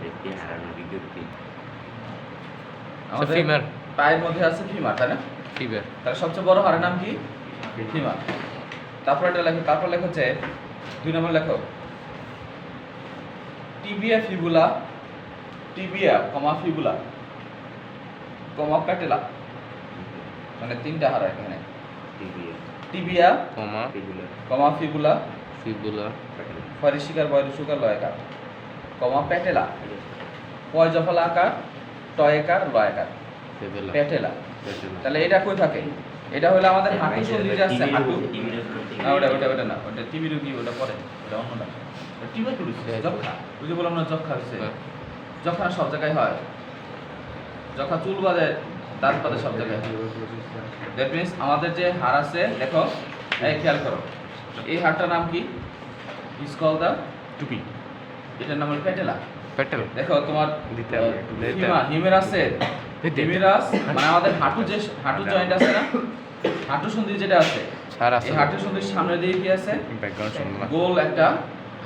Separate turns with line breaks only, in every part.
ব্যক্তি হারানোর বিজ্ঞপ্তি।
আমাদের
ফিমার।
পায়ের মধ্যে আছে ফিমার, তাই না?
ফিমার।
তাহলে সবচেয়ে বড় হাড়ের নাম কি? ফিমার। তারপর এটা লেখো, তারপর লেখো হচ্ছে 2 নম্বর লেখো টিবিয়া ফিবুলা, টিবিয়া কমা ফিবুলা কমা প্যাটেলা, মানে 3টা হাড় এখানে।
টিবিয়া,
টিবিয়া
কমা
ফিবুলা,
কমা ফিবুলা
ফিবুলা
প্যাটেলা।
ফরিশিকার বয়রুসুকার লয়কার কমা প্যাটেলা পয় জফলা আকার টয়কার লয়কার
ফিবুলা
প্যাটেলা।
প্যাটেলা।
তাহলে এটা কই থাকে? এটা হলো আমাদের হাঁটু সন্ধি যে আছে, হাঁটু না, ওটা না, ওটা টিবি রোগী, ওটা পরে, ওটা অন্যটা। টিউবারকুলোসিস, যক্ষা, ওই যে বললাম না যক্ষা হচ্ছে, যক্ষা সব জায়গায় হয়, যক্ষা চুল বাঁধে, দাঁত বাঁধে, সব জায়গায় হয়। দ্যাট মিনস আমাদের যে হাড় আছে, দেখো, এই খেয়াল করো, এই হাড়টার নাম কি? ইজ কল দা
টুপি।
এটার নাম হলো প্যাটেলা।
প্যাটেলা।
দেখো তোমার
দিতে
হিমেরাসের হিমেরাস মানে আমাদের হাঁটু, যে হাঁটু জয়েন্ট আছে না, হাঁটু সন্ধি যেটা আছে,
স্যার
এই হাঁটু সন্ধির সামনে দিয়ে কি আছে?
ব্যাকগ্রাউন্ড শুনলাম।
গোল একটা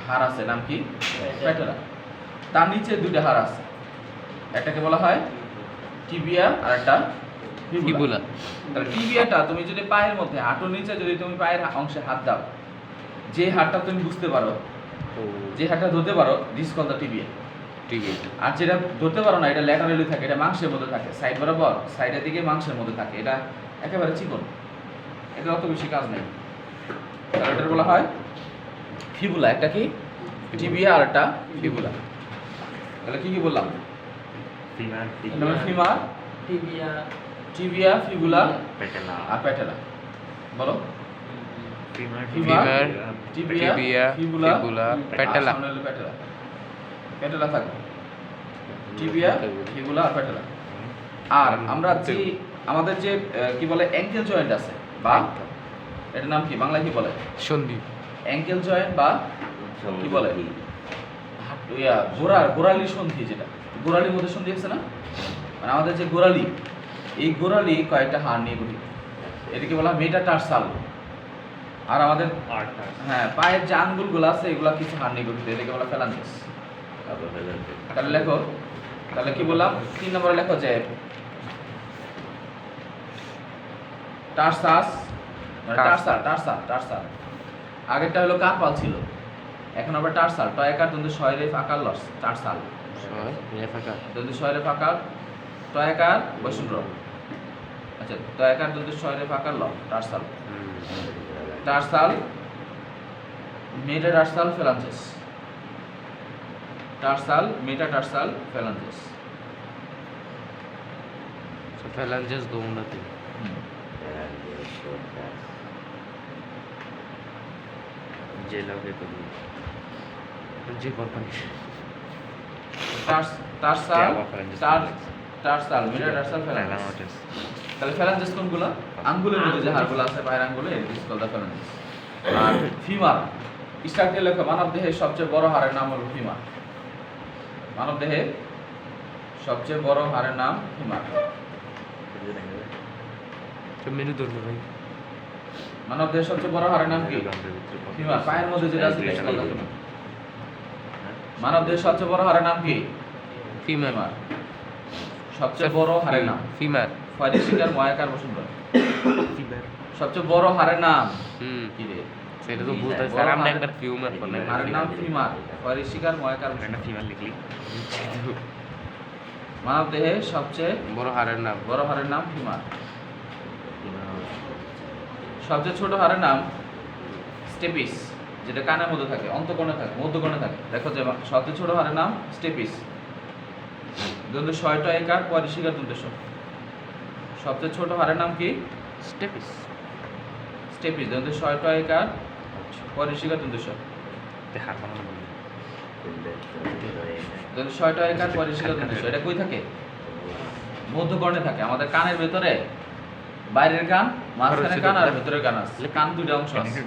হাড় আছে, নাম কি? প্যাটেলা। তার নিচে 2টা হাড় আছে, একটাকে বলা হয় টিবিয়া আর একটা ফিবুলা।
ফিবুলা।
তাহলে টিবিয়াটা তুমি যদি পায়ের মধ্যে, হাঁটুর নিচে যদি তুমি পায়ের অংশে হাত দাও, যে হাড়টা তুমি বুঝতে পারো, যে হাড়টা ধরতে পারো, দিস কল দা টিবিয়া।
টুপি।
আর যেটা ধরতে পারো না, এটা ল্যাটারালি থাকে, এটা মাংসের মধ্যে থাকে, সাইড বরাবর, সাইডের দিকে মাংসের মধ্যে থাকে, এটা একেবারে চিকন, এটা অত বেশি কাজ নেই। তাহলে এটার বলা হয় ফিবুলা। একটা কি? টিবিয়া আর একটা ফিবুলা। তাহলে কি কি বললাম?
Femur,
femur, tibia, fibula
patella,
আর প্যাটেলা। বলো।
Femur,
femur,
tibia,
tibia, fibula,
fibula, patella.
সামনে হলো প্যাটেলা। প্যাটেলা থাকবে, টিবিয়া, ফিবুলা আর প্যাটেলা। আর আমরা যে আমাদের যে কি বলে অ্যাঙ্কেল জয়েন্ট আছে, বা এটার নাম কি বাংলায় কি বলে?
সন্ধি।
অ্যাঙ্কেল জয়েন্ট বা কি বলে? গোড়ালি সন্ধি, যেটা গোড়ালির মধ্যে সন্ধি আছে না, মানে আমাদের যে গোড়ালি, এই গোড়ালি কয়েকটা হাড় নিয়ে গঠিত, এটাকে বলা হয় মেটাটার্সাল। আর আমাদের হ্যাঁ পায়ের যে আঙ্গুলগুলো আছে, এগুলা কিছু হাড় নিয়ে গঠিত, এটাকে বলা ফ্যালাঞ্জেস। তাহলে লেখো, তাহলে কি বললাম? 3 নম্বরে লেখো যে টার্সাস, মানে টার্সাল। আগেরটা হলো কার্পাল ছিল, এখন আবার টার্সাল। টয়কার দন্তে শয়রে ফাঁকার লস, টার্সাল। দন্তে শয়রে ফাঁকার, টয়কার বৈষ্ণব। আচ্ছা, টয়কার দন্তে শয়রে ফাঁকার ল, tarsal. Tarsal, metatarsal phalanges. Tarsal, metatarsal phalanges.
Phalanges দৌড়াতে।
যে লোকে তুমি
যে কোম্পানি।
Tarsal, metatarsal phalanges. তাহলে ফ্যালাঞ্জেস কোনগুলো? আঙ্গুলের মধ্যে যে হাড়গুলো আছে পায়ের আঙ্গুলে, it is called the phalanges. আর ফিমার, স্ট্রাকচার লেখো, মানব দেহের সবচেয়ে বড় হাড়ের নাম হলো ফিমার। মানব দেহের সবচেয়ে বড় হাড়ের নাম ফিমার।
মেনু ধরবে ভাই।
মানব দেহের সবচেয়ে বড় হাড়ের নাম কি? ফিমার। পায়ের মধ্যে যেটা আছে, it is called the femur. মানব দেহের সবচেয়ে বড় হাড়ের নাম কি?
ফিমার।
ফিমার। সবচেয়ে বড় হাড়ের নাম
ফিমার।
ফয়রিশিকার ময়াকার বসুন্ধরা। সবচেয়ে বড় হাড়ের নাম কি রে?
সেটা তো বুঝতে স্যার, আমরা একবার ফিউমার করলাম।
হাড়ের নাম ফিমার, ফয়রিশিকার ময়াকার
একটা
বসুন্ধরা।
ফিমার লিখলি।
মানব দেহে সবচেয়ে
বড় হাড়ের নাম।
বড় হাড়ের নাম ফিমার। সবচেয়ে ছোট হাড়ের নাম স্টেপিস, যেটা কানের মধ্যে থাকে, অন্তঃকর্ণে থাকে, মধ্যকর্ণে থাকে। দেখো যে সবচেয়ে ছোট হাড়ের নাম স্টেপিস। দন্ত ছয়টা একার পরিশিকার দন্ত স। সবচেয়ে ছোট হাড়ের নাম কি?
স্টেপিস।
স্টেপিস। দন্ত ছয়টা একার পরিশিকার দন্ত স।
হাত বানানো বলবি।
দন্ত ছয়টা একার পরিশিকার দন্ত স। এটা কই থাকে? মধ্যকর্ণে থাকে, আমাদের কানের ভেতরে। বাইরের কান, মাঝখানের কান আর ভেতরের কান আছে, কান 2টা অংশ আছে।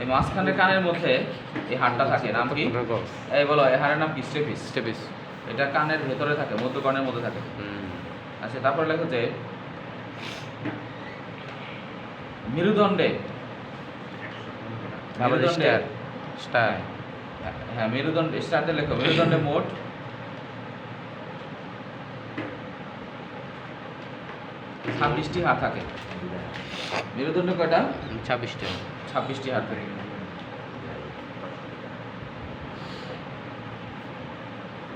এই মাঝখানের কানের মধ্যে এই হাড়টা থাকে, নাম কি? এই বলো, এই হাড়ের নাম কি? স্টেপিস।
স্টেপিস।
এটা কানের ভেতরে থাকে, মধ্যকর্ণের মধ্যে থাকে। আচ্ছা, তারপর লেখো যে মেরুদণ্ডে,
স্টার।
হ্যাঁ মেরুদণ্ড, স্টারতে লেখো, মেরুদণ্ডে মোট 26টি হাড় থাকে। মেরুদণ্ডে কয়টা?
26টা।
26টি হাড় থাকে।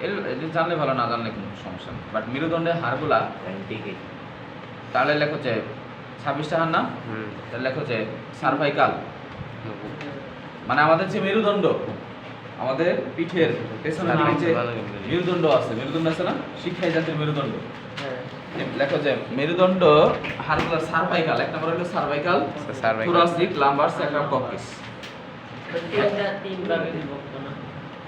এটা জানলে ভালো, না জানলে কোনো সমস্যা নেই। বাট মেরুদণ্ডের হাড়গুলা তাহলে লেখো যে 26টা হাড় না, তাহলে লেখো যে সার্ভাইকাল, মানে আমাদের যে মেরুদণ্ড, আমাদের পিঠের পেছনের দিকে যে মেরুদণ্ড আছে, মেরুদণ্ড আছে না, শিক্ষাই জাতীয় মেরুদণ্ড, লেখো যে মেরুদণ্ড হাড়গুলো সার্ভাইকাল। এক নম্বর হলো cervical, thoracic, lumbar, sacrum, coccyx.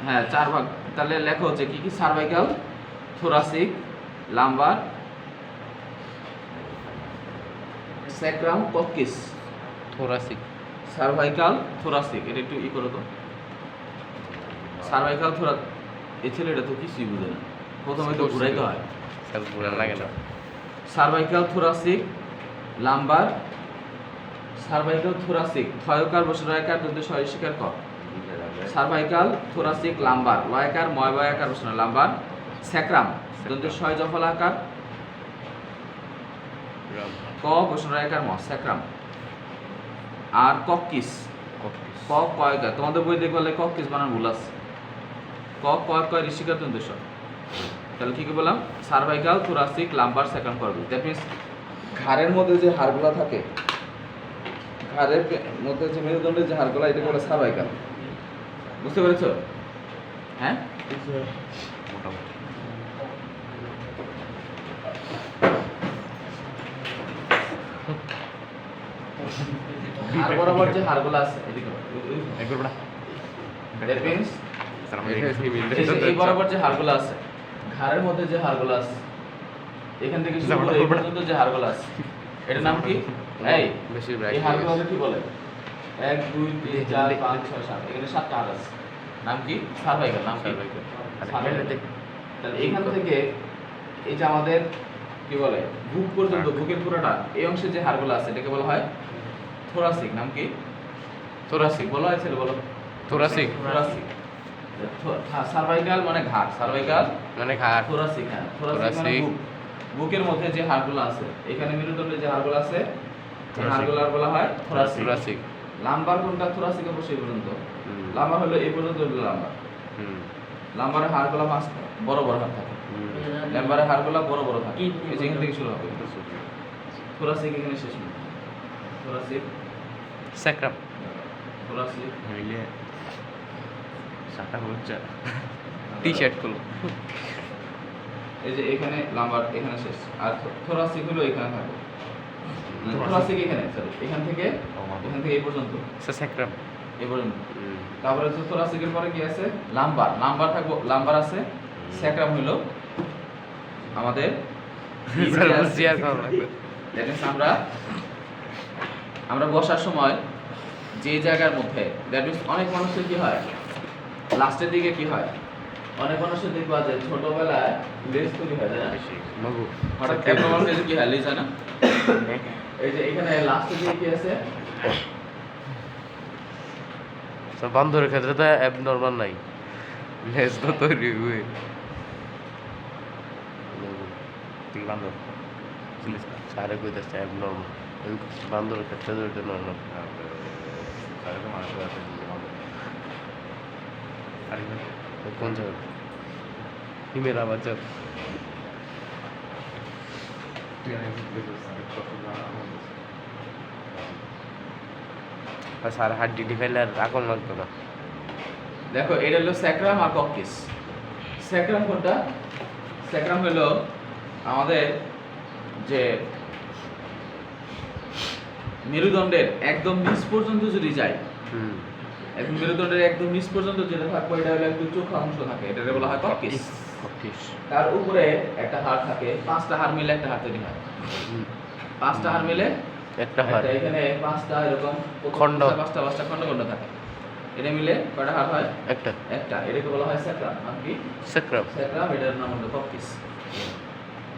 হ্যাঁ, 4 ভাগ। তাহলে লেখো যে কি কি? Cervical, thoracic, lumbar, sacrum, coccyx.
Thoracic.
Cervical, thoracic, এটা একটু ই করো তো। সার্ভাইকাল, এই ছেলেটা তো কিছুই বুঝে না, প্রথমে তো ঘুরাইতে হয়।
স্যার পুরো লাগে না।
Cervical, thoracic, lumbar, cervical, thoracic, থয়কার, বসরায়কার, দন্তে সরিষিকার ক। সার্ভাইকাল, থোরাসিক, লাম্বার, ওয়াইকার, ময় বয়াকার, বসনা, লাম্বার, স্যাক্রাম, দন্তে সয় জফলাকার, ক, বসরায়কার, ম, স্যাক্রাম। আর কক্কিস, ক কয়কার, তোমাদের বই দেখবে কক্কিস বানান ভুল আছে। ক কয় কয় ঋষিকার দন্তে স। তাহলে কি কি বললাম? Cervical, thoracic, lumbar, sacrum, coccyx. That means ঘাড়ের মধ্যে যে হাড়গুলো থাকে, ঘাড়ের মধ্যে যে মেরুদণ্ডের যে হাড়গুলো, এটাকে বলে সার্ভাইকাল। বুঝতে পেরেছো? হ্যাঁ,
মোটামুটি।
ঘাড় বরাবর যে হাড়গুলো আছে, এদিকে
একবার বড়া
দ্যাট মিন্স
স্যার
এই বরাবর যে হাড়গুলো আছে, ঘাড়ের মধ্যে যে হাড়গুলো আছে, এখান থেকে শুরু করে এই পর্যন্ত যে হাড়গুলো আছে, এটার নাম কি? এই
বেশিরভাগ
এই হাড়গুলোকে কি বলে? 1 2 3 4 5 6 7, এখানে 7টা হাড় আছে। নাম কি? সার্ভাইকাল। নাম কি? সার্ভাইকাল। তাহলে এখান থেকে এই যে আমাদের কি বলে বুক পর্যন্ত, বুকের পুরোটা এই অংশে যে হাড়গুলো আছে, এটাকে বলা হয় থোরাসিক। নাম কি? থোরাসিক। বলা হয়েছিল, বলো।
Thoracic
thoracic. সার্ভাইকাল মানে ঘাড়, সার্ভাইকাল
মানে ঘাড়।
থোরাসিক। হ্যাঁ, থোরাসিক মানে
থোরাসিক।
বুক। বুকের মধ্যে যে হাড়গুলো আছে, এখানে মেরুদণ্ডে যে হাড়গুলো আছে, এই
থোরাসিক।
হাড়গুলোর বলা হয় থোরাসিক।
থোরাসিক।
লাম্বার কোনটা? থোরাসিক অবশ্যই এই পর্যন্ত।
হুম।
লাম্বার হলো এই পর্যন্ত, হলো লাম্বার।
হুম।
লাম্বারের হাড়গুলো বড় বড় হাড় থাকে, লাম্বারের হাড়গুলো বড় বড় থাকে। এই যে এখান থেকে শুরু হবে, থোরাসিক এখানে শেষ হবে। Thoracic,
sacrum.
থোরাসিক,
হইলে সাটা হচ্ছে
টি-শার্ট গুলো।
এই যে এখানে লাম্বার, এখানে শেষ। আর থোরাসিক হলো এখানে থাকবে। থোরাসিক এখানে, সরি, এখান থেকে এই পর্যন্ত,
স্যাক্রাম।
এই পর্যন্ত। তারপরে হচ্ছে থোরাসিকের পরে কি আছে? লাম্বার। লাম্বার থাকবো, লাম্বার আছে। স্যাক্রাম হলো আমাদের
জিয়ার করা লাগবে।
দ্যাট মিন্স আমরা বসার সময় যে জায়গার মধ্যে, দ্যাট মিন্স অনেক মানুষের কি হয়, লাস্টের দিকে কি হয়, অনেক মানুষের দেখবা যে ছোটবেলায় লেজ তৈরি হয়, তাই না?
মগু।
হঠাৎ একটা মানুষের কি হয়, লেজ হয় না? এই যে এখানে লাস্টের দিকে কি আছে?
সব বান্দরের ক্ষেত্রে তো অ্যাবনর্মাল নাই, লেজ তো তৈরি হয়ে।
তুই বান্ধব
সারে কইতেছে অ্যাবনর্মাল, বান্দরের ক্ষেত্রে তো এটা নর্মাল। কোন জায়গা? হিমের আবার যাও। স্যার হাড্ডি ডিফাইলে আর রাখুন লাগতো না।
দেখো, এটা হলো স্যাক্রাম আর কক্সিস। স্যাক্রাম কোনটা? স্যাক্রাম হলো আমাদের যে মেরুদণ্ডের একদম নিচ পর্যন্ত যদি যায়, একদম মেরুদণ্ডের একদম নিচ পর্যন্ত যেটা থাকবে, এটা হলো একটু চোখা অংশ থাকে, এটাকে বলা হয় কক্সিস। তার উপরে একটা হাড় থাকে, 5টা হাড় মিলে একটা হাড় তৈরি হয়। 5টা হাড় মিলে
একটা হাড়,
এখানে 5টা এরকম
খণ্ড,
5টা খণ্ড খণ্ড থাকে। এটা মিলে কয়টা হাড় হয়?
একটা।
এটাকে বলা হয় স্যাক্রাম। আর কি?
স্যাক্রাম।
স্যাক্রাম, এটার নাম হলো কক্সিস।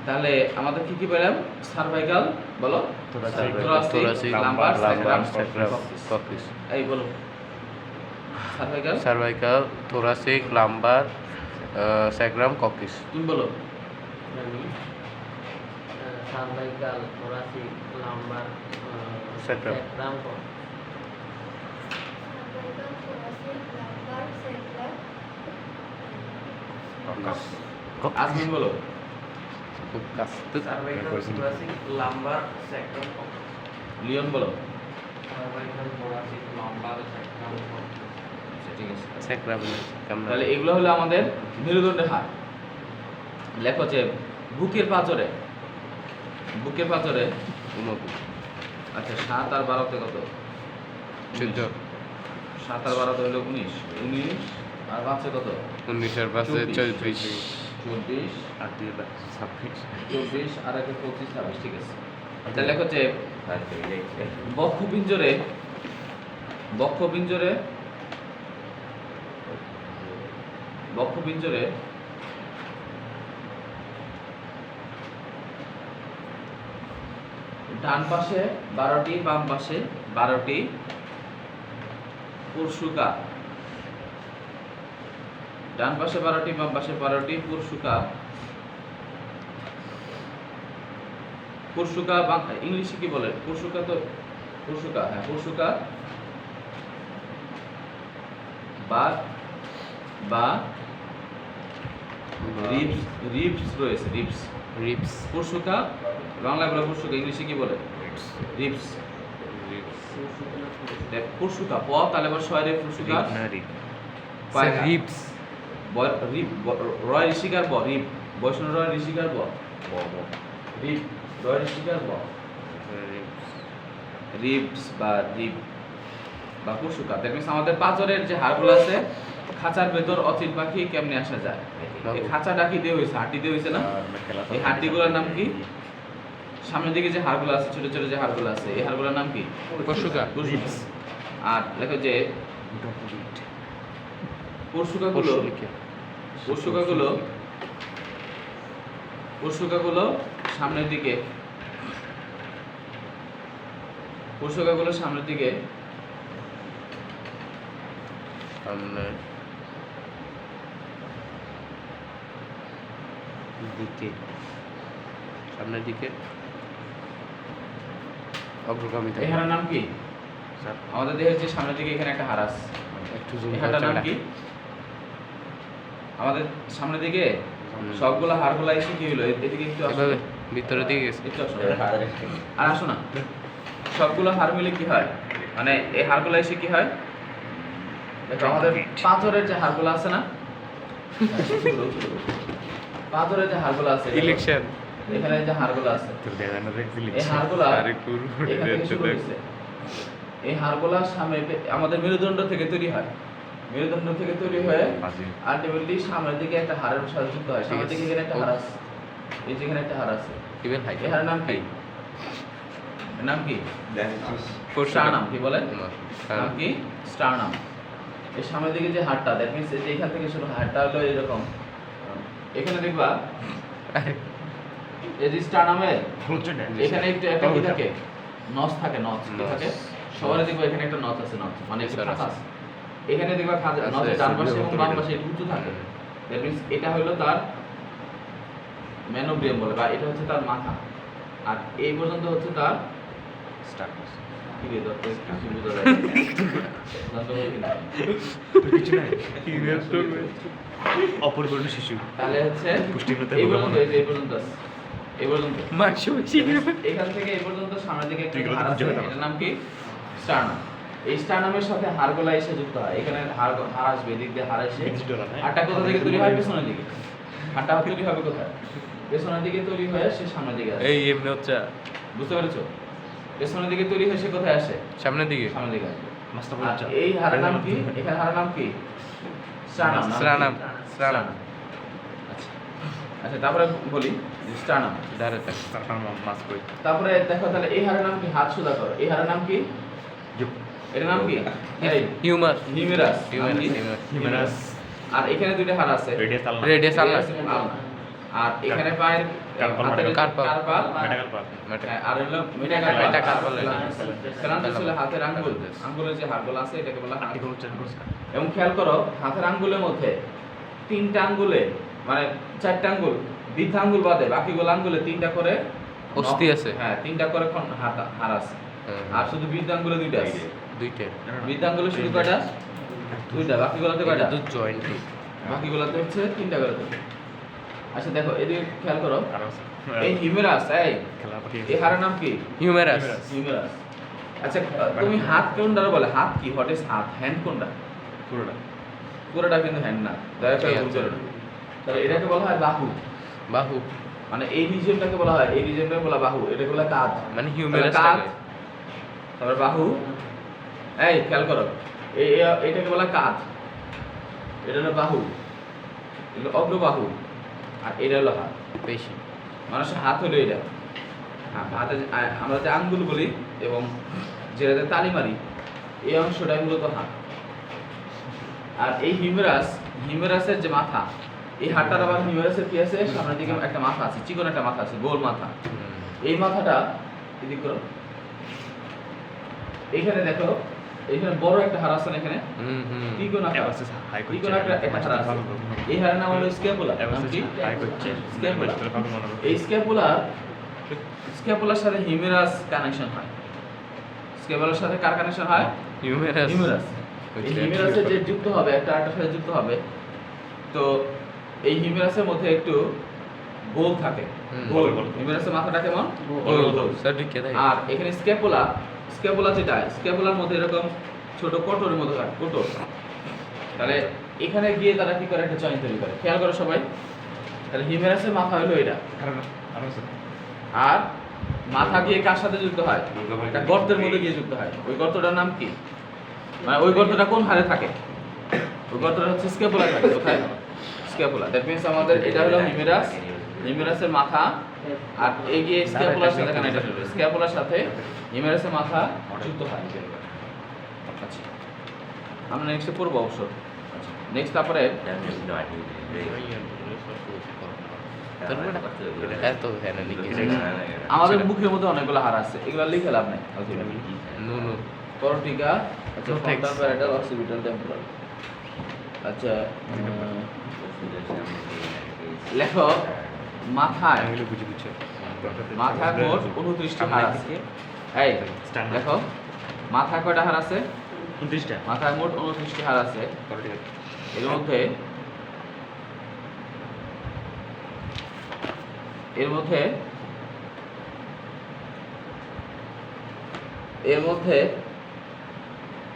তাহলে আমাদের কি কি পেলাম? সার্ভাইকাল, বলো।
Thoracic,
lumbar,
sacrum,
coccyx.
Coccyx.
এই বলো,
cervical, thoracic, lumbar, sacrum, coccyx.
তুমি বলো।
Cervical thoracic lumbar
Sacrum.
Sacrum
Azmin বলো
খুব কাছ
cervical
Question.
Thoracic lumbar sacrum
Leon বলো।
সার্ভাইকাল থোরাসিক লাম্বার স্যাক্রাম
আচ্ছা, ঠিক আছে।
স্যাক্রামেন্ট
তাহলে এগুলো হলো আমাদের মেরুদণ্ডের হাড়। লেখো যে বুকের পাঁজরে আচ্ছা 7 আর 12 তে কত?
14
7 আর 12 তে হলো 19 আর 5 এ কত?
19 আর 5 34
24
আর 2
24 আর 1 25 26 ঠিক আছে। তাহলে লেখো যে বক্ষপিঞ্জরে ডান পাশে 12টি, বাম পাশে 12টি পুরসুকা। ডান পাশে 12টি, বাম পাশে 12টি পুরসুকা। পুরসুকা ইংলিশে কি বলে? পুরসুকা তো পুরসুকা, হ্যাঁ পুরসুকা বা রিবস রয়েছে।
রিপস
পুরসুকা বাংলায় বলে পুরসুকা, ইংলিশে কি বলে? রিবস। পুরসুকা প তাহলে আবার শয়রে পুরসুকা পায়খা।
রিপস
রিব রয় ঋষিকার ব রিব বৈষ্ণব রয় ঋষিকার ব রিব রয় ঋষিকার ব রিবস বা রিব বা পুরসুকা। দ্যাট মিন্স আমাদের পাঁজরের যে হাড়গুলো আছে, খাঁচার ভেতর অচিন পাখি কেমনে আসা যায়? এই খাঁচাটা কি দিয়ে হয়েছে? হাড্ডি দিয়ে হয়েছে না? এই হাড্ডিগুলোর নাম কি? সামনের দিকে যে হাড়গুলো আছে, ছোট ছোট যে হাড়গুলো আছে, এই হাড়গুলোর নাম কি?
পশুকা
আর লেখো যে পুরসুকাগুলো সামনের দিকে সামনের দিকে
সামনের দিকে অগ্রগামী
এই হাড়ের নাম কি? আমাদের দেহের যে সামনের দিকে এখানে একটা হাড় আছে,
একটু
এই হাড়টার নাম কি? আমাদের সামনের দিকে সবগুলো হাড়গুলো এসে কি হলো? এদিকে একটু আসো।
এভাবে ভিতরের দিকে গেছে
একটু আসো। আর আসো না, সবগুলো হাড় মিলে কি হয়? মানে এই হাড়গুলো এসে কি হয়? দেখো আমাদের পাঁজরের যে হাড়গুলো আছে না, পাঁজরের যে হাড়গুলো আছে,
ইলেকশন
এখানে যে হাড়গুলো আছে, এই হাড়গুলা এখান থেকে শুরু হয়েছে। এই হাড়গুলা সামনে আমাদের মেরুদণ্ড থেকে তৈরি হয়, মেরুদণ্ড থেকে তৈরি হয়ে আলটিমেটলি সামনের দিকে একটা হাড়ের সাথে যুক্ত হয়। সামনের দিকে এখানে একটা হাড় আছে, এই যে এখানে একটা হাড় আছে,
ইভেন হাই
এই হাড়ের নাম কি? নাম কি? স্টার্নাম। কি বলে? নাম কি? স্টার্নাম। এই সামনের দিকে যে হাড়টা, দ্যাট মিন্স যে এখান থেকে শুরু, হাড়টা হলো এরকম। এখানে দেখবা এই যে স্টার্নামে এখানে একটা কি থাকে? নস থাকে। নস কি থাকে? সবারই দেখবা এখানে একটা নস আছে, নস মানে একটা খাঁচা আছে। এখানে দেখবা খাঁচা, নসের ডান পাশে এবং বাম পাশে একটু উঁচু থাকে। দ্যাট মিন্স এটা হলো তার ম্যানোব্রিয়াম বলে, বা এটা হচ্ছে তার মাথা। আর এই পর্যন্ত হচ্ছে তার কি রে দত্ত, কিছু বোঝা যায় না। দত্ত বলে কিনা
অপরিপূর্ণ শিশু
তাহলে হচ্ছে
পুষ্টিহীনতা
এই পর্যন্ত, এই পর্যন্ত আছে, এই পর্যন্ত
মাংস বেশি
এখান থেকে এই পর্যন্ত সামনের দিকে একটা
ঠিক আছে,
হাড় আছে,
বুঝতে
এটার নাম কি? স্টার্নাম। এই স্টার্নামের সাথে হাড়গুলা এসে যুক্ত হয়। এখানে হাড় আসবে, এদিক দিয়ে হাড় এসে হাড়টা কোথা থেকে তৈরি হয়? পেছনের দিকে। হাড়টা তৈরি হবে কোথায়? পেছনের দিকে তৈরি হয়ে সে সামনের দিকে আসে।
এই এমনি হচ্ছে
বুঝতে পেরেছো? পেছনের দিকে তৈরি হয়ে সে কোথায় আসে?
সামনের দিকে
সামনের দিকে আসবে।
মাস্টার
আর এই হাড়ের নাম কি? এখানে হাড়ের নাম কি? স্টার্নাম।
স্টার্নাম।
আচ্ছা আচ্ছা, তারপরে বলি স্টার্নাম।
ধারে থাকে
মাস কই
তারপরে দেখো তাহলে এই হাড়ের নাম কি? হাত সোজা করো। এই হাড়ের নাম কি? এটার নাম কি? এই
হিউমাস
হিউমেরাস।
হিউমেরাস
আর এখানে দুইটা হাড় আছে,
রেডিয়াস আলনা
রেডিয়াস আলনা
আর এখানে পায়ের হাতের
কার্পাল।
কার্পাল,
মেটাকাল পার্ক
হ্যাঁ, আর হলো মেটাকার্পাল।
মেটাকার্পাল।
ফেলান্টাস হলো হাতের আঙ্গুল, আঙ্গুলের যে হাড়গুলো আছে এটাকে বলা হয়।
আর্টিকেল চেঞ্জ করছ
এবং খেয়াল করো হাতের আঙ্গুলের মধ্যে তিনটা আঙ্গুলে, মানে চারটা আঙ্গুল বৃদ্ধা আঙ্গুল বাদে বাকিগুলো আঙ্গুলে তিনটা করে
অস্থি আছে।
হ্যাঁ, 3টা করে হাড় আছে। আর শুধু বৃদ্ধাঙ্গুলে 2টা আছে।
দুইটা
বৃদ্ধাঙ্গুলে শুধু কয়টা? 2টা, বাকিগুলোতে
এটা
কয়টা?
তো জয়েন্ট
বাকিগুলোতে হচ্ছে 3টা করে। আচ্ছা দেখো, এদিকে খেয়াল করো,
আরো
এই হিউমেরাস,
খেলা পাঠিয়ে
এই হাড়ের নাম কি?
Humerus
humerus. আচ্ছা, তুমি হাত কোনটা বলে? হাত কি? হোয়াট ইজ হাত? হ্যান্ড কোনটা?
পুরোটা
পুরোটা কিন্তু হ্যান্ড না, দয়া করে ভুল করো না। তাহলে এটাকে বলা হয় বাহু।
বাহু
মানে এই রিজিয়নটাকে বলা হয়, এই রিজিয়নটাকে বলা বাহু, এটাকে বলা কাঁধ।
মানে
তাহলে
হিউমেরাস
কাঁধ, তারপর বাহু। এই খেয়াল করো, এইটাকে বলা কাঁধ, এটা হলো বাহু, এটা অগ্রবাহু, আর এটা হলো হাত।
বেশি
মানুষের হাত হলো এটা। হ্যাঁ, হাতে আমরা যে আঙ্গুল বলি এবং যেটাতে তালি মারি, এই অংশটাই মূলত হাত। আর এই হিউমেরাসের যে মাথা, এই হাতটার আবার হিউমেরাসের কি আছে? সামনের দিকে একটা মাথা আছে, চিকন একটা মাথা আছে, গোল মাথা। এই মাথাটা এদিক করো, এইখানে দেখো, এইখানে বড় একটা হাড় আছে না এখানে, ত্রিকোণ আকার।
হাই
ত্রিকোণ আকার একটা হাড় আছে। এই হাড়ের নাম হলো স্ক্যাপুলা। নাম কি?
হাই করছে
স্ক্যাপুলা। এই স্ক্যাপুলার সাথে হিউমেরাস কানেকশন হয়। স্ক্যাপুলার সাথে কার কানেকশন হয়?
Humerus
humerus. এই হিউমেরাসে যে যুক্ত হবে, একটা আরেকটার সাথে যুক্ত হবে, তো এই হিউমেরাসের মধ্যে একটু গোল থাকে, গোল। হিউমেরাসের মাথাটা কেমন? গোল গোল।
স্যার ঢুকে দেয়
আর এখানে স্ক্যাপুলা যেটা, স্ক্যাপুলার মধ্যে এরকম ছোট কোটরের মতো থাকে, কোটর। তাহলে এখানে গিয়ে তারা কি করে? একটা জয়েন্ট তৈরি করে। খেয়াল করো সবাই, তাহলে হিউমেরাসের মাথা হলো এটা, আর মাথা গিয়ে কার সাথে যুক্ত হয়? একটা গর্তের মধ্যে গিয়ে যুক্ত হয়। ওই গর্তটার নাম কি? মানে ওই গর্তটা কোন হাড়ে থাকে? ওই গর্তটা হচ্ছে স্ক্যাপুলা থাকে। কোথায়? স্ক্যাপুলা। দ্যাট মিন্স আমাদের এটা হলো হিউমেরাস, হিউমেরাসের মাথা, আর এই গিয়ে স্ক্যাপুলার সাথে কানেক্টেড হবে। স্ক্যাপুলার সাথে হিউমেরাসের মাথা যুক্ত হয়। আচ্ছা, আমরা নেক্সটে পড়বো অবশ্য। আচ্ছা, নেক্সট তারপরে
এত হ্যাঁ লিখে
আমাদের মুখের মধ্যে অনেকগুলো হাড় আছে, এগুলো লিখে লাভ নেই।
নুনু
করটিকা, আচ্ছা,
No thanks.
Frontal parietal occipital temporal. আচ্ছা, লেখো মাথায় মাথায় মোট 29টি হাড় আছে। এই দেখো, মাথায় কয়টা হাড় আছে?
29টা।
মাথায় মোট 29টি হাড় আছে। এর মধ্যে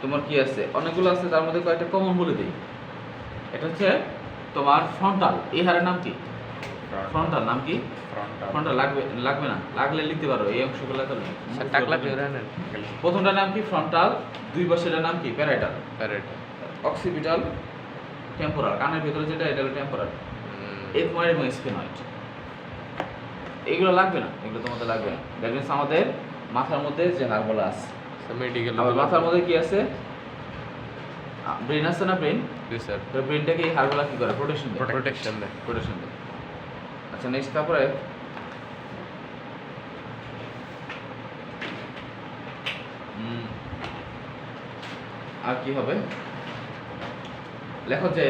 তোমার কি আছে? অনেকগুলো আছে, তার মধ্যে কয়েকটা কমন বলে দিই। এটা হচ্ছে তোমার ফ্রন্টাল। এই হাড়ের নাম কি? ফ্রন্টাল। নাম কি? ফ্রন্টাল। লাগবে না, লাগলে লিখতে পারো এই অংশগুলো। তো
টাকলা পেরানেন
প্রথমটার নাম কি? ফ্রন্টাল। দুই পাশের নাম কি? প্যারাইটাল।
প্যারেটা
অক্সিপিটাল, টেম্পোরাল। কানের ভিতরে যেটা, এটা হলো টেম্পোরাল। এথময়েড এবং স্ফেনয়েড। এগুলো লাগবে না, এগুলো তোমাদের লাগবে না। দ্যাট মিন্স আমাদের মাথার মধ্যে যে হাড়গুলো আছে।
মেডিকেল
আবার মাথার মধ্যে কি আছে? ব্রেন আছে না? ব্রেন।
স্যার
ব্রেনটাকে এই হাড়গুলো কি করে? প্রোটেকশন দেয়।
প্রোটেকশন দেয়
প্রোটেকশন দেয়। আচ্ছা, নেক্সট তারপরে আর কি হবে? লেখো যে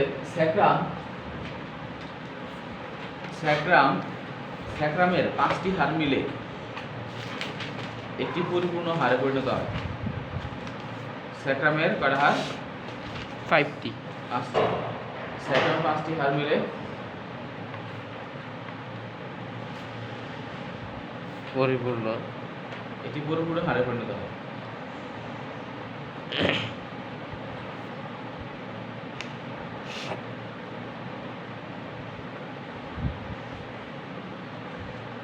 স্যাক্রামের 5টি হাড় মিলে একটি পরিপূর্ণ হাড়ে পরিণত হয়। স্যাক্রামের কয়টা হাড়?
5টি
5টি। স্যাক্রামের 5টি হাড় মিলে
পরিপূর্ণ
একটি পরিপূর্ণ হাড়ে পরিণত হয়।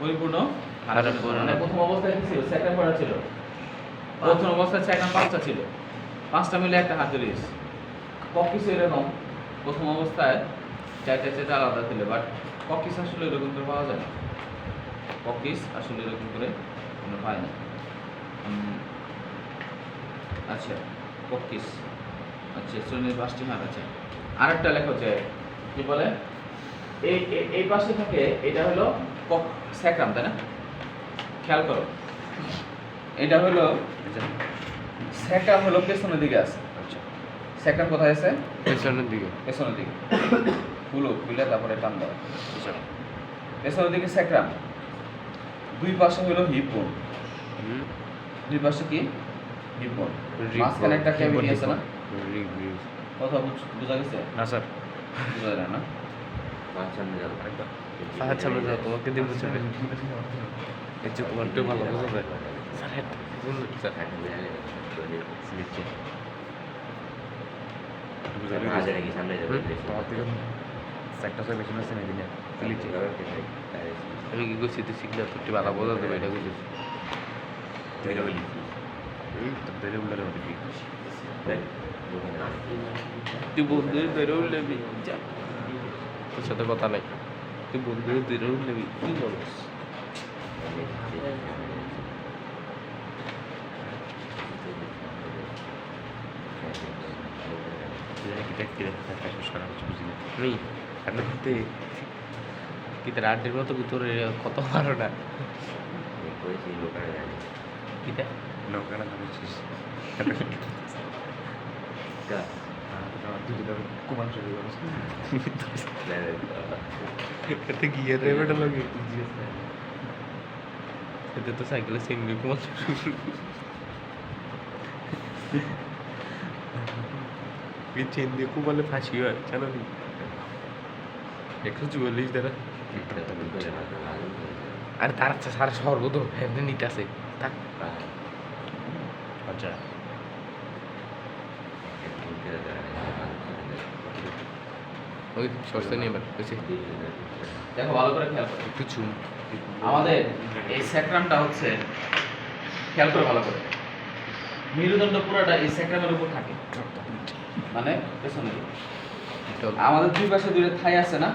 পরিপূর্ণ হাড়ে পরিণত হয়। মানে প্রথম অবস্থায় কি ছিল? স্যাক্রাম কয়টা ছিল? প্রথম অবস্থায় স্যাক্রাম 5টা ছিল, 5টা মিলে একটা হাড় তৈরি হয়েছে। ককিস এরকম প্রথম অবস্থায় 4টা আলাদা ছিল, বাট ককিস আসলে এরকম করে পাওয়া যায় না। ককিস আসলে এরকম করে আমরা পাই না। আচ্ছা, ককিস। আচ্ছা, শ্রেণীর 5টি হাড় আছে। আরেকটা লেখো যে কি বলে, এই পাশে থাকে, এটা হলো স্যাক্রাম, তাই না? খেয়াল করো, এটা হলো স্যাক্রাম, হলো পেছনের দিকে আছে।
আচ্ছা
স্যাক্রাম কোথায় আছে?
পেছনের দিকে
পেছনের দিকে। খুলে তারপরে টান দাও। পেছনের দিকে স্যাক্রাম, দুই পাশে হলো হিপ বোন,
হুম
দুই পাশে কি হিপ বোন,
Rib
মাঝখানে
bone,
একটা
hip
ক্যাভিটি
bone,
আছে না,
রিব রিব
কথা বোঝা গেছে?
না স্যার
বোঝা যায় না?
আচ্ছা আমরা যাও তোমাকে দিয়ে বুঝে এই যে কোয়ান্টে ভালো বোঝা যায় স্যার হেড স্যার
সিলেক্টে সেক্টর সব বেশি আছে না দিনে সিলেক্টে
আমি কি করছি তুই শিখলে তুই ভালো বোঝা দেবে এটা বুঝেছি
তেরে বলি তো তেরে বলার হবে কি
তুই বন্ধুদের বেরো নেবি যা তোর সাথে কথা নাই তুই বন্ধুদের বেরো নেবি কি বলস আমি আপনাকে কি তার আড্ডের মতো ভিতরে কত পারো না কিটা
লোকাল নামছিস কুমার শুরু করছ
এতে গিয়ে দেবে এটা লাগে এতে তো সাইকেলে সিঙ্গেল কুমার এই চেন দিয়ে কুমালে ফাঁসি হয় জানো নি 144 দ্বারা আর তার সারা সর্বত ফ্যামিলি নিতে আছে থাক
আচ্ছা
ওই সস্তা নিয়ে এবার বুঝছি
দেখো ভালো করে খেয়াল করো,
একটু চুম
আমাদের এই স্যাক্রামটা হচ্ছে, খেয়াল করে ভালো করে, মেরুদণ্ড পুরোটা এই স্যাক্রামের উপর থাকে, মানে পেছনে দিকে। আমাদের দুই পাশে দুইটা থাই আছে না,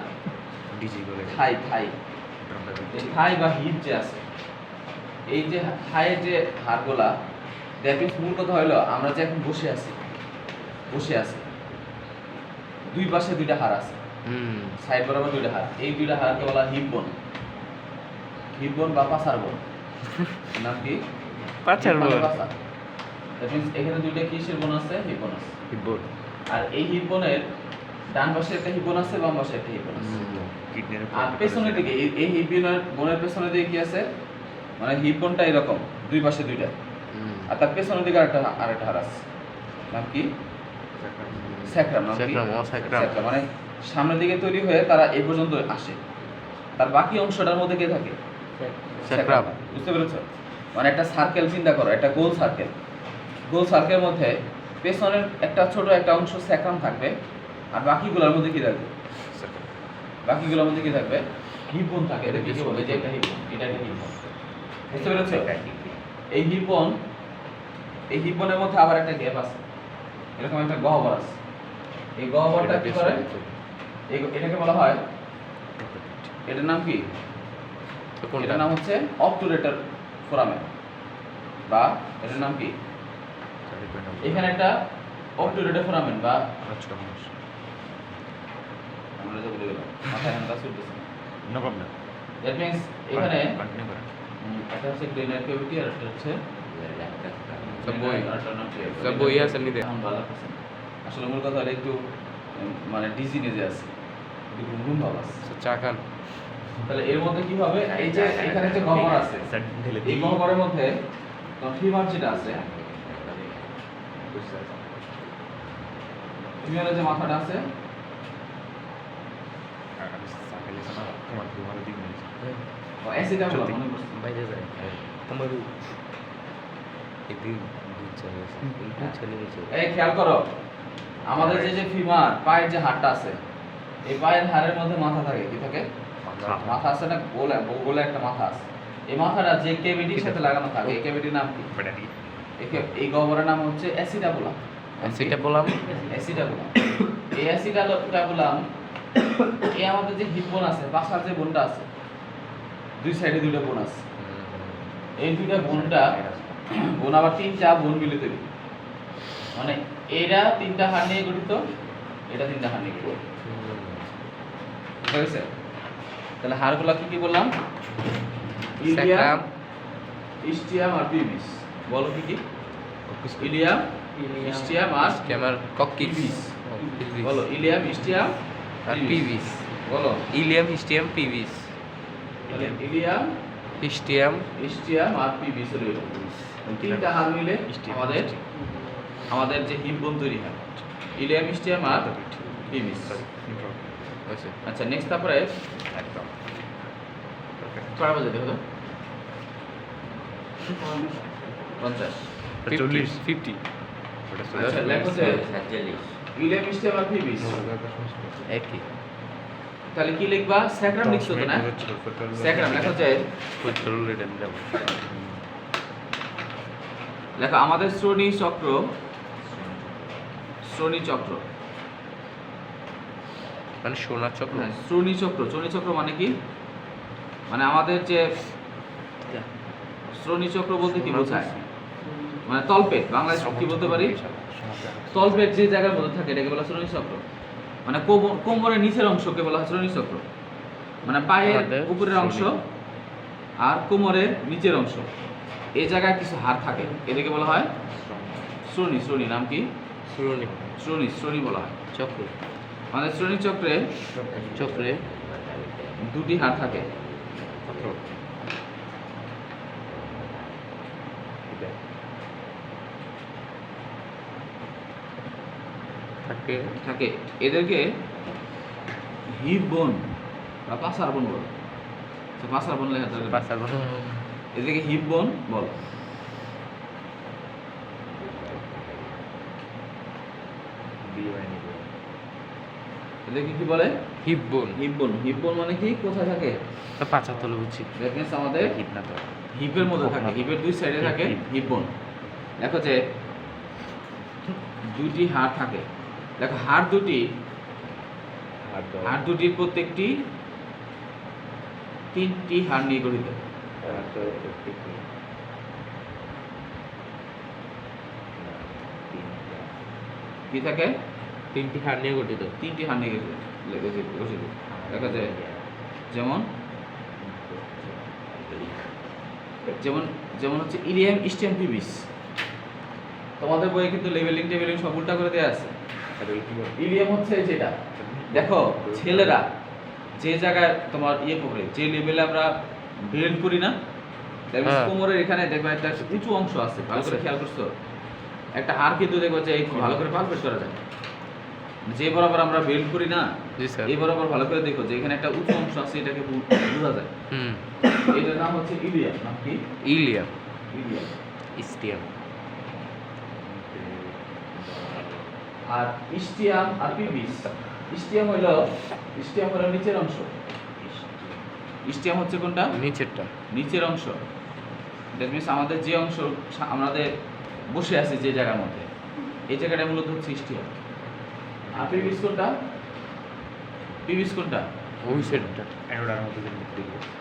ডিজি করে
থাই থাই এই থাই বা হিপ যে আছে, এই যে থাইয়ের যে হাড়গুলা, দ্যাট মিনস মূল কথা হলো আমরা যে এখন বসে আছি দুই পাশে দুইটা হাড় আছে,
হুম
সাইড বরাবর দুইটা হাড়, এই দুইটা হাড়কে বলা হিপ বোন, হিপ বোন বা পাছার বোন। নাম কি?
পাছার বোন।
দ্যাট মিনস এখানে দুইটা কিসের বোন আছে? হিপ বোন আছে।
হিব্বর
আর এই হিপ বোনের ডান পাশে একটা হিপ বোন আছে, বাম পাশে একটা হিপ বোন আছে।
কিডনির
আর পেছনের দিকে এই হিপ বোনের পেছনের দিকে কি আছে? মানে হিপ বোনটা এরকম দুই পাশে দুইটা, আর তার পেছনের দিকে আরেকটা হাড় আছে। নাম কি? স্যাক্রাম। নাম কি?
Sacrum, sacrum.
স্যাক্রাম মানে সামনের দিকে তৈরি হয়ে তারা এই পর্যন্ত আসে, তার বাকি অংশটার মধ্যে কে থাকে?
স্যাক্রাম।
বুঝতে পেরেছো? মানে একটা সার্কেল চিন্তা করো, একটা গোল সার্কেল, গোল সার্কেলের মধ্যে পেছনের একটা ছোট একটা অংশ স্যাক্রাম থাকবে, আর বাকিগুলোর মধ্যে কি থাকবে? বাকিগুলোর মধ্যে কি থাকবে? হিপ বোন থাকে। এটা কি বলে? যে এটা হিপ বোন, এটা একটা হিপ বোন। বুঝতে পেরেছো? এই হিপ বোন, এই হিপ বোনের মধ্যে আবার একটা গ্যাপ আছে, এরকম একটা গহ্বর আছে। এই গহ্বরটা কি করে? এটাকে বলা হয়, এটার নাম কি? এটার নাম হচ্ছে অবটুরেটর ফোরামেন, বা এটার নাম কি? এখানে একটা অবটুরেটর ফোরামেন বা আমরা যে বলে গেলাম মাথায় হালকা চলতেছে।
নো প্রবলেম
দ্যাট মিন্স এখানে
কন্টিনিউ করুন
একটা হচ্ছে গ্রেনার ক্যাভিটি আর একটা হচ্ছে
সব বই
আরেকটা নাম কি?
সব বই আছে নিতে
এখন ভালো আছে। আসলে মূল কথা হলো একটু মানে ডিজিনেজে আছে, একটু ঘুম ভাব আছে।
চা খান
তাহলে এর মধ্যে কি হবে? এই যে এখানে যে গহ্বর আছে,
স্যার ঢেলে
এই গহ্বরের মধ্যে ফিমার যেটা আছে, ফিমারের যে মাথাটা আছে,
সাকালে সানা তোমার তোমার দিক নেই
অ্যাসিডা বলা মনে করছি।
বাইরে যায় তোমার একদিন দুধ চলে দুধ চলে গেছে
এই খেয়াল করো, আমাদের যে ফিমার পায়ের যে হাড়টা আছে, এই পায়ের হাড়ের মধ্যে মাথা থাকে, কি থাকে? মাথা আছে না, গোলে একটা মাথা আছে। এই মাথাটা যে ক্যাভিটির সাথে লাগানো থাকে, এই ক্যাভিটির নাম কি?
ব্যাটারি
এই গহ্বরের নাম হচ্ছে অ্যাসিডাবুলাম।
সেটা বললাম
অ্যাসিডাবুলাম। এই অ্যাসিডাবুলাম এই আমাদের যে হিপ বোন আছে, পাশার যে বোনটা আছে, দুই সাইডে দুইটা বোন আছে, এই দুইটা বোন আবার তিনটা বোন মিলে তৈরি, মানে এরা তিনটা হাড় নিয়ে গঠিত, এটা তিনটা হাড় নিয়ে গঠিত। বুঝতে পেরেছে? তাহলে হাড়গুলা কি কি বললাম?
স্যাক্রাম
ইস্টিয়াম আর পিভিস। বলো কি কি? ইলিয়াম, ইস্টিয়াম আর
ক্যামার কক্কিস
বলো ইলিয়াম, ইস্টিয়াম
আর পিভিস
বলো
ইলিয়াম হিস্টিয়াম পিভিস
ইলিয়াম,
হিস্টিয়াম
ইস্টিয়াম আর পিবি চলে তিনটা হার মিলে আমাদের যে হিপ বোন তৈরি হয় ইলিয়াম ইস্টিয়াম আর পিবিস।
আচ্ছা
আচ্ছা নেক্সট তারপরে
একদম
কটা বাজে দেখো তো 50
40
50
ওটা
আচ্ছা লেখো যে ইলিয়াম ইস্টিয়াম আর পিবিস
একই
তাহলে কি লিখবা স্যাক্রাম লিখছো তো না স্যাক্রাম লেখো যে লেখো আমাদের শ্রোণী চক্র
মানে সোনা চক্র
হ্যাঁ শ্রোণী চক্র মানে কি মানে আমাদের যে শ্রোণী চক্র বলতে কি বোঝায় মানে তলপেট বাংলায় কি বলতে পারি তলপেট যে জায়গার মধ্যে থাকে এটাকে বলা হয় শ্রোণী চক্র মানে কোমরের নিচের অংশকে বলা হয় শ্রোণী চক্র মানে পায়ের উপরের অংশ আর কোমরের নিচের অংশ এই জায়গায় কিছু হাড় থাকে এটাকে বলা হয় শ্রোণী নাম কি শ্রোণী বলা হয়
চক্র
আমাদের শ্রোণী চক্রে দুটি হাড় থাকে থাকে এদেরকে হিপ বোন বা পাসার বোন বলে পাসার বোন লেখা থাকে এদেরকে হিপ বোন বল এদেরকে কি বলে
হিপ
বোন মানে কি কোথায় থাকে
পাঁচা তলে বুঝছি
দ্যাট মিন্স আমাদের
হিপ না তো
হিপের মধ্যে থাকে হিপের দুই সাইডে থাকে হিপ বোন দেখো যে দুটি হাড় থাকে দেখো হাড় দুটির প্রত্যেকটি তিনটি হাড় নিয়ে গঠিত কি থাকে
তিনটি হাড় নিয়ে গঠিত
তিনটি হাড় নিয়ে গঠিত দেখা যায় যেমন হচ্ছে ইলিয়াম ইস্টিয়াম পিবিস তোমাদের বইয়ে কিন্তু লেভেলিং সব উল্টা করে দেওয়া আছে ইলিয়াম হচ্ছে যেটা দেখো ছেলেরা যে জায়গায় তোমার ইয়ে করে যে লেভেলে আমরা বেল্ট করি না কোমরের এখানে দেখবে একটা উঁচু অংশ আছে ভালো করে খেয়াল করছো একটা হাড় কিন্তু দেখবো যে ভালো করে পালপেট করা যায় যে বরাবর আমরা বেল্ট করি না এই বরাবর ভালো করে দেখো যে এখানে একটা উঁচু অংশ আছে এটাকে বোঝা যায় এটার নাম হচ্ছে ইলিয়াম নাম কি
ইলিয়াম
ইস্টিয়াম আর ইস্টিয়াম আর পিবিস ইস্টিয়াম হলো নিচের অংশ ইস্টিয়াম হচ্ছে কোনটা নিচের অংশ দ্যাট মিন্স আমাদের যে অংশ আমাদের বসে আছে যে জায়গার মধ্যে এই জায়গাটা মূলত হচ্ছে ইস্টিয়াম আর পিবিস কোনটা
ওই সেটটা
এনোডার মতো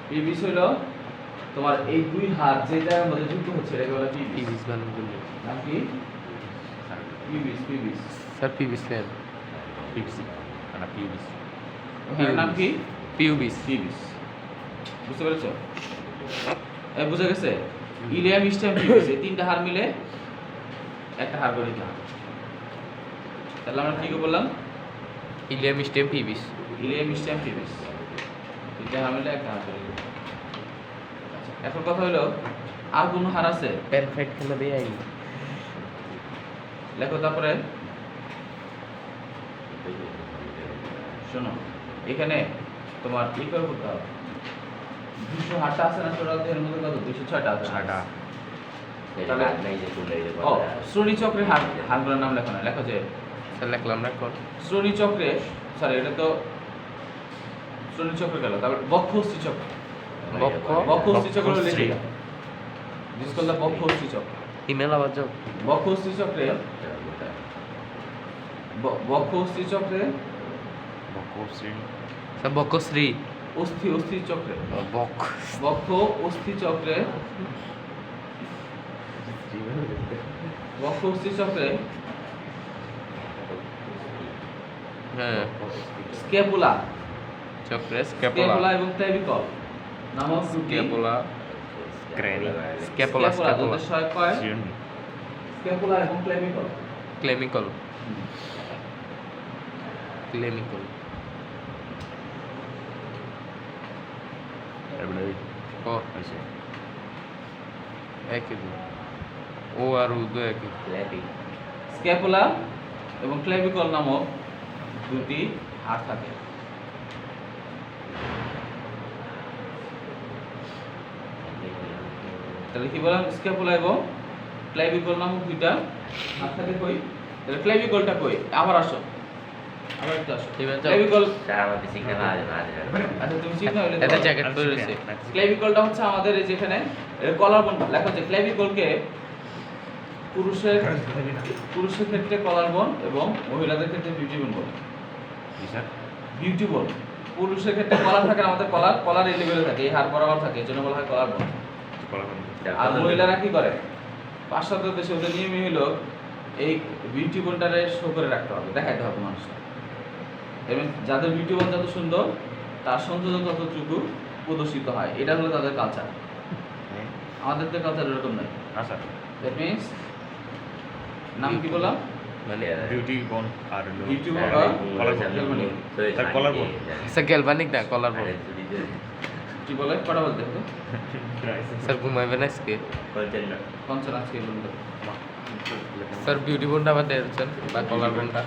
পিবিস হলো তোমার এই দুই হাড় যে জায়গার মধ্যে যুক্ত হচ্ছে এটাকে বলা
পিবিস বানান বললে
নাম কি পিবিস
স্যার পিবিস লেন
পিবিসি না পিবিসি
ওখানে নাম কি
পিবিস
বুঝতে পেরেছো বুঝা গেছে ইলিয়াম ইস্টিয়াম পিবিস এই তিনটা হাড় মিলে একটা হাড় গঠিত হয় তাহলে আমরা কি বললাম
ইলিয়াম স্টেম পিবিস
তিনটা হাড় মিলে একটা হাড় গঠিত এখন কথা হলো আর কোন হাড় আছে
পারফেক্ট খেলা দিয়ে আই
লেখো তারপরে শোনো এখানে তোমার কি করে করতে হবে 200 হাড়টা আছে না টোটাল এর মধ্যে কত 206টা আছে শ্রোণী চক্রের হাড়গুলোর নাম লেখো না লেখো যে
স্যার লিখলাম না কোন
শ্রোণী চক্রে সরি এটা তো শ্রোণী চক্র গেল তারপর বক্ষ অস্থি চক্র লিখি দিস কল দা বক্ষ অস্থি চক্র
ইমেল আবার যাও
বক্ষ অস্থি চক্রে
স্যার বক্ষশ্রী
অস্থি চক্রে
বক্ষ
অস্থি চক্রে
হ্যাঁ
স্ক্যাপুলা
স্ক্যাপুলা
এবং ক্লেভিকল নামক দুটি
স্ক্যাপুলা
দুটো ছয় কয় স্ক্যাপুলা এবং
ক্লেমিকল ক
হয়েছে
একই দুই ও আর উ দুই একই
স্ক্যাপুলা এবং ক্লেভিকল নামক দুটি হাড় থাকে। তাহলে কি বললাম, স্ক্যাপুলা এবং ক্লেভিকল নামক দুইটা হাড় থাকে কই? তাহলে ক্লেভিকলটা কই? আবার আসো, আবার একটু আসো।
ঠিক আছে।
ক্লেভিকল,
এবারে
আচ্ছা তুমি ঠিক না হলে
এটা
তো-
জ্যাকেট
আমি
পরে
শিখে
রয়েছে
আনছি।
ক্লেভিকলটা হচ্ছে আমাদের এই যেখানে কলার বোন লেখা আছে। ক্লেভিকলকে পুরুষের ক্ষেত্রে কলার বোন এবং মহিলাদের ক্ষেত্রে বিউটি বোন বলে।
কি স্যার?
বিউটি বোন, পুরুষের ক্ষেত্রে কলার থাকে না, আমাদের কলার এই লেভেলে থাকে, এই হাড় বরাবর থাকে, এই জন্য বলা হয় কলার বোন।
কলা বন্ধ।
আর মহিলারা কি করে, পাশ্চাত্য দেশে ওদের নিয়মই হলো এই বিউটি বোনটারে শো করে রাখতে হবে, দেখাইতে হবে মানুষকে। এবং যাদের বিউটি বোন যত সুন্দর, তার সৌন্দর্য ততটুকু প্রদর্শিত হয়। এটা হলো তাদের কালচার।
হ্যাঁ।
আমাদের তো কালচার এরকম নয়।
আচ্ছা
দ্যাট মিনস, নাম কি বললাম?
মানে
বিউটি বোন আর হলো
বিউটি বোন
কলার বোন। তার কলার বোন।
স্যার গ্যালভানিক না কলার বোন
কি বলে কটা বলতে হবে?
স্যার ঘুমাইবেন আজকে
পঞ্চাশ আজকে বলতে।
স্যার বিউটি বোনটা আবার দিয়েছেন বা কলার বোনটা